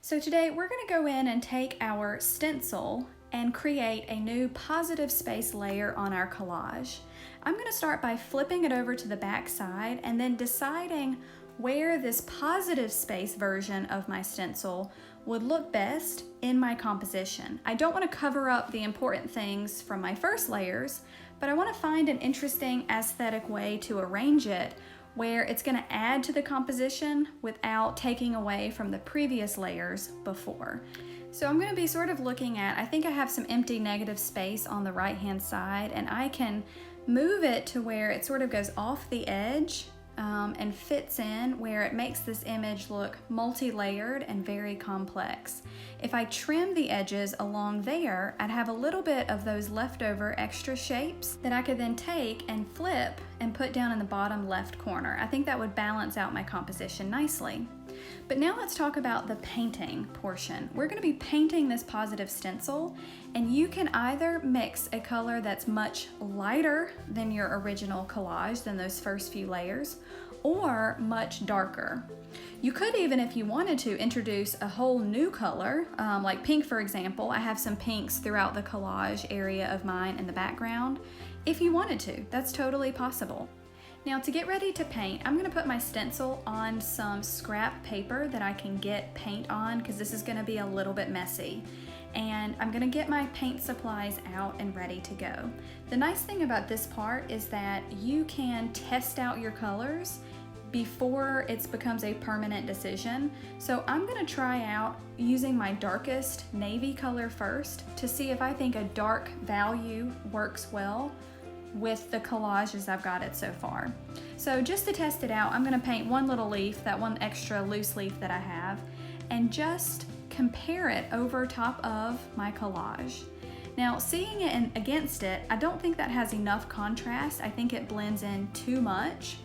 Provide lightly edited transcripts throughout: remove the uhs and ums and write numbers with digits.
So today we're going to go in and take our stencil and create a new positive space layer on our collage. I'm going to start by flipping it over to the back side and then deciding where this positive space version of my stencil would look best in my composition. I don't want to cover up the important things from my first layers, but I want to find an interesting aesthetic way to arrange it where it's going to add to the composition without taking away from the previous layers before. So I'm going to be sort of looking at, I think I have some empty negative space on the right hand side, and I can move it to where it sort of goes off the edge and fits in where it makes this image look multi-layered and very complex. If I trim the edges along there, I'd have a little bit of those leftover extra shapes that I could then take and flip and put down in the bottom left corner. I think that would balance out my composition nicely. But now let's talk about the painting portion. We're going to be painting this positive stencil, and you can either mix a color that's much lighter than your original collage, than those first few layers, or much darker. You could even, if you wanted to, introduce a whole new color, like pink for example. I have some pinks throughout the collage area of mine in the background. If you wanted to, that's totally possible. Now to get ready to paint, I'm gonna put my stencil on some scrap paper that I can get paint on, because this is gonna be a little bit messy. And I'm gonna get my paint supplies out and ready to go. The nice thing about this part is that you can test out your colors before it becomes a permanent decision. So I'm gonna try out using my darkest navy color first to see if I think a dark value works well with the collage as I've got it so far. So just to test it out, I'm gonna paint one little leaf, that one extra loose leaf that I have, and just compare it over top of my collage. Now, seeing it against it, I don't think that has enough contrast. I think it blends in too much.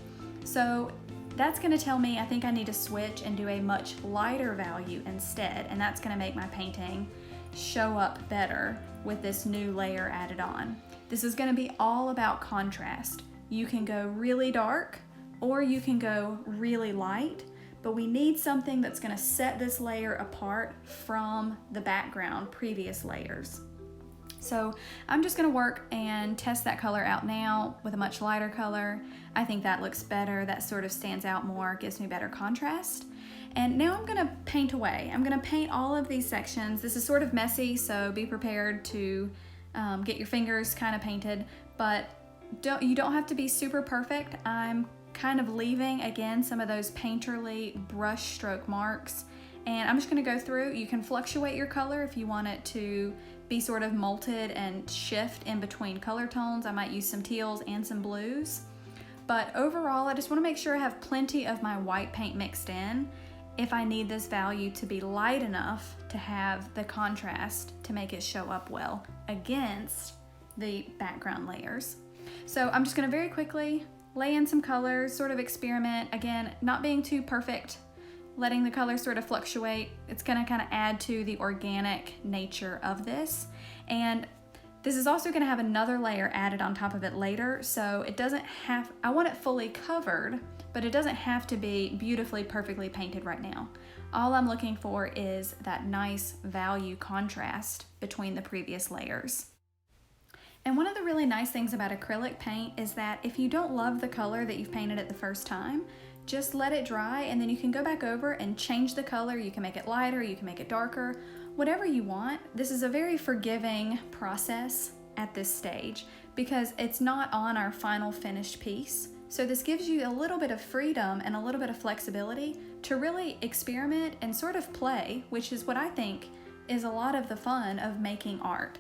So that's gonna tell me I think I need to switch and do a much lighter value instead, and that's gonna make my painting show up better with this new layer added on. This is going to be all about contrast. You can go really dark or you can go really light, but we need something that's going to set this layer apart from the background previous layers. So I'm just going to work and test that color out now with a much lighter color. I think that looks better. That sort of stands out more, gives me better contrast. And now I'm gonna paint away. I'm gonna paint all of these sections. This is sort of messy, so be prepared to get your fingers kind of painted, but you don't have to be super perfect. I'm kind of leaving, again, some of those painterly brush stroke marks, and I'm just gonna go through. You can fluctuate your color if you want it to be sort of molted and shift in between color tones. I might use some teals and some blues, but overall, I just wanna make sure I have plenty of my white paint mixed in if I need this value to be light enough to have the contrast to make it show up well against the background layers. So I'm just gonna very quickly lay in some colors, sort of experiment. Again, not being too perfect, letting the colors sort of fluctuate. It's gonna kind of add to the organic nature of this. And this is also gonna have another layer added on top of it later, so it doesn't have, I want it fully covered, but it doesn't have to be beautifully, perfectly painted right now. All I'm looking for is that nice value contrast between the previous layers. And one of the really nice things about acrylic paint is that if you don't love the color that you've painted it the first time, just let it dry and then you can go back over and change the color. You can make it lighter, you can make it darker, whatever you want. This is a very forgiving process at this stage because it's not on our final finished piece. So this gives you a little bit of freedom and a little bit of flexibility to really experiment and sort of play, which is what I think is a lot of the fun of making art.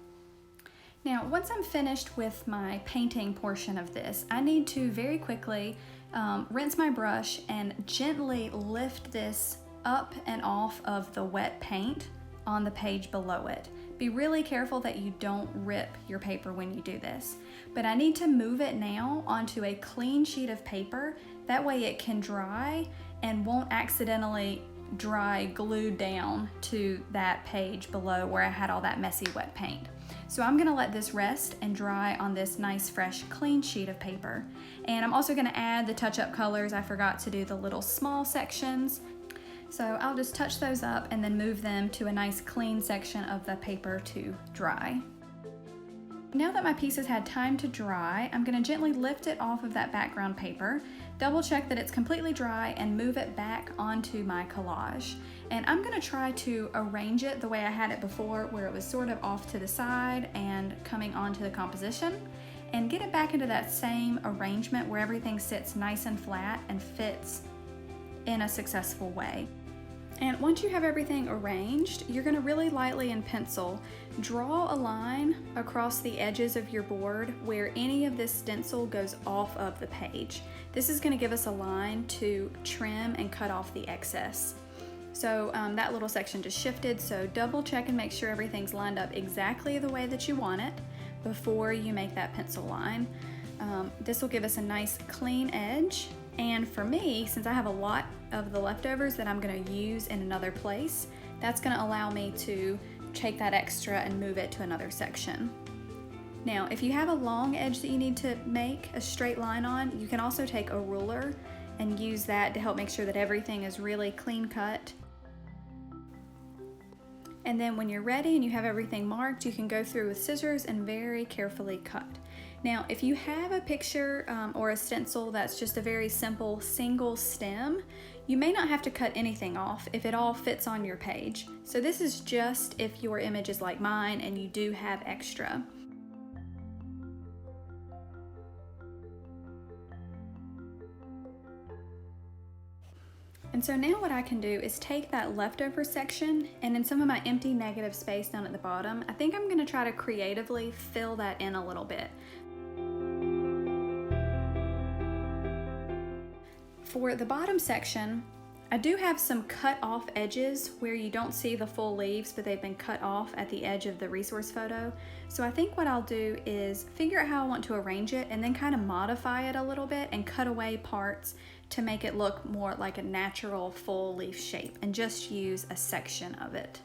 Now, once I'm finished with my painting portion of this, I need to very quickly rinse my brush and gently lift this up and off of the wet paint on the page below it. Be really careful that you don't rip your paper when you do this. But I need to move it now onto a clean sheet of paper. That way it can dry and won't accidentally dry glued down to that page below where I had all that messy wet paint. So I'm gonna let this rest and dry on this nice fresh clean sheet of paper. And I'm also gonna add the touch-up colors. I forgot to do the little small sections. So I'll just touch those up and then move them to a nice clean section of the paper to dry. Now that my piece has had time to dry, I'm going to gently lift it off of that background paper, double check that it's completely dry, and move it back onto my collage. And I'm going to try to arrange it the way I had it before, where it was sort of off to the side and coming onto the composition, and get it back into that same arrangement where everything sits nice and flat and fits in a successful way. And once you have everything arranged, you're going to really lightly in pencil draw a line across the edges of your board where any of this stencil goes off of the page. This is going to give us a line to trim and cut off the excess. So that little section just shifted, so double check and make sure everything's lined up exactly the way that you want it before you make that pencil line. This will give us a nice clean edge. And for me, since I have a lot of the leftovers that I'm going to use in another place, that's going to allow me to take that extra and move it to another section. Now, if you have a long edge that you need to make a straight line on, you can also take a ruler and use that to help make sure that everything is really clean cut. And then when you're ready and you have everything marked, you can go through with scissors and very carefully cut. Now, if you have a picture or a stencil that's just a very simple single stem, you may not have to cut anything off if it all fits on your page. So this is just if your image is like mine and you do have extra. And so now what I can do is take that leftover section, and in some of my empty negative space down at the bottom, I think I'm going to try to creatively fill that in a little bit. For the bottom section, I do have some cut off edges where you don't see the full leaves, but they've been cut off at the edge of the resource photo. So I think what I'll do is figure out how I want to arrange it and then kind of modify it a little bit and cut away parts to make it look more like a natural full leaf shape and just use a section of it.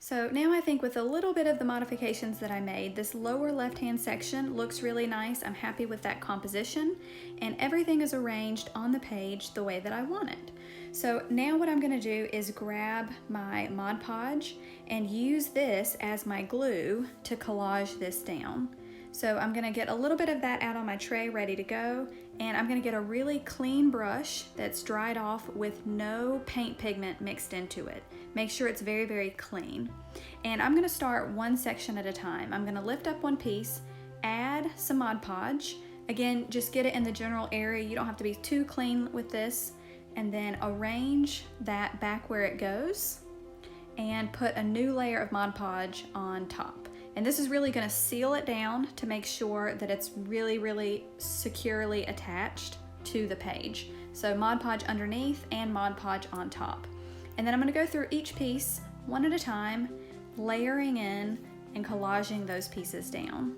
So now I think with a little bit of the modifications that I made, this lower left-hand section looks really nice. I'm happy with that composition, and everything is arranged on the page the way that I want it. So now what I'm going to do is grab my Mod Podge and use this as my glue to collage this down. So I'm going to get a little bit of that out on my tray ready to go, and I'm going to get a really clean brush that's dried off with no paint pigment mixed into it. Make sure it's very, very clean. And I'm going to start one section at a time. I'm going to lift up one piece, add some Mod Podge. Again, just get it in the general area. You don't have to be too clean with this. And then arrange that back where it goes and put a new layer of Mod Podge on top. And this is really going to seal it down to make sure that it's really, really securely attached to the page. So Mod Podge underneath and Mod Podge on top. And then I'm going to go through each piece one at a time, layering in and collaging those pieces down.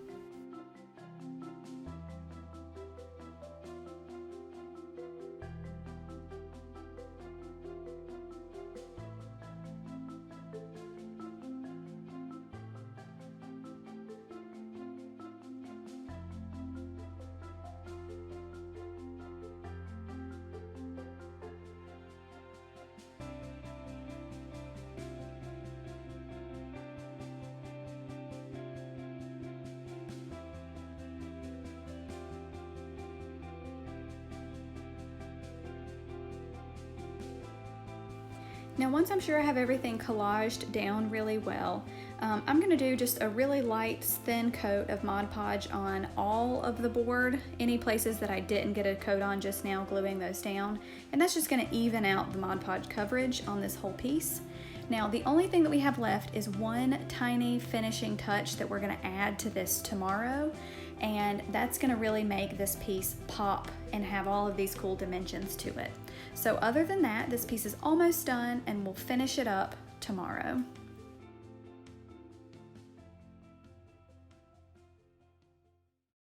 Now once I'm sure I have everything collaged down really well, I'm going to do just a really light thin coat of Mod Podge on all of the board, any places that I didn't get a coat on just now, gluing those down, and that's just going to even out the Mod Podge coverage on this whole piece. Now the only thing that we have left is one tiny finishing touch that we're going to add to this tomorrow, and that's going to really make this piece pop and have all of these cool dimensions to it. So other than that, this piece is almost done and we'll finish it up tomorrow.